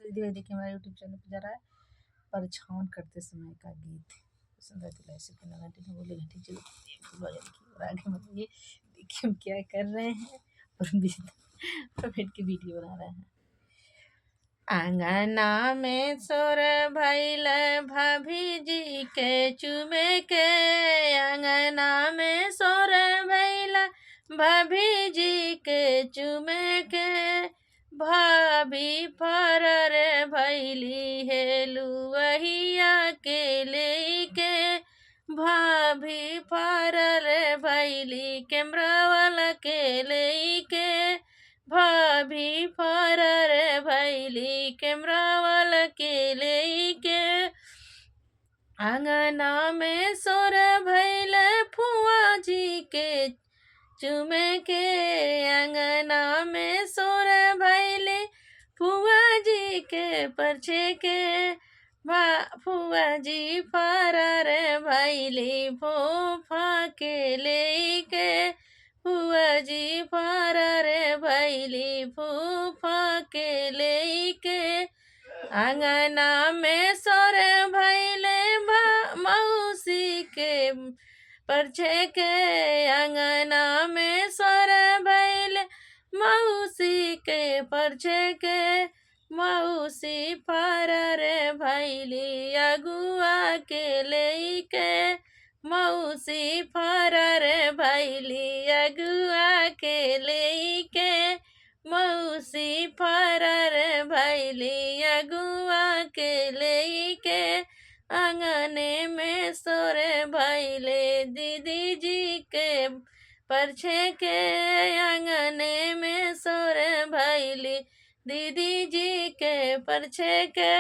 दीदी भाई देखिए हमारे यूट्यूब चैनल पर जा रहा है परछावन करते समय का गीत। पसंद आती है ऐसे करना घंटे में बोले घंटे चलो देखिए और आगे मतलब ये देखिए हम क्या कर रहे हैं और बैठ के वीडियो बना रहे हैं। आंगना में सोर भइल भाभी जी के चुमे के, आंगना में सोर भइल भाभी जी के चुमे के, भाभी फरर भैली हेलुवहिया के लेके, भाभी फरर भैली कैमरावाला के लेके, भाभी फरर भैली कैमरावाला के लेके, आंगना में सोर भैल फुआ जी के चुमे के, आंगना में सोर भैले फुआ जी के परछे के, फुआ जी फरर भैली फूफा के लेके, फुआ जी फरर भैली फूफा के लेके, आंगना में सोर भैले मौसी के परछे के, आंगना में सोर भैले मौसी के परछे के, मौसी फरर भैली अगुआ के लेके, मौसी फरर भैली अगुआ के लेके, मौसी फरर भैली अगुआ के लेके, आंगने में सोर भैले दीदी जी के परछे के, आंगने में सोर भैली दीदी जी के परछे के।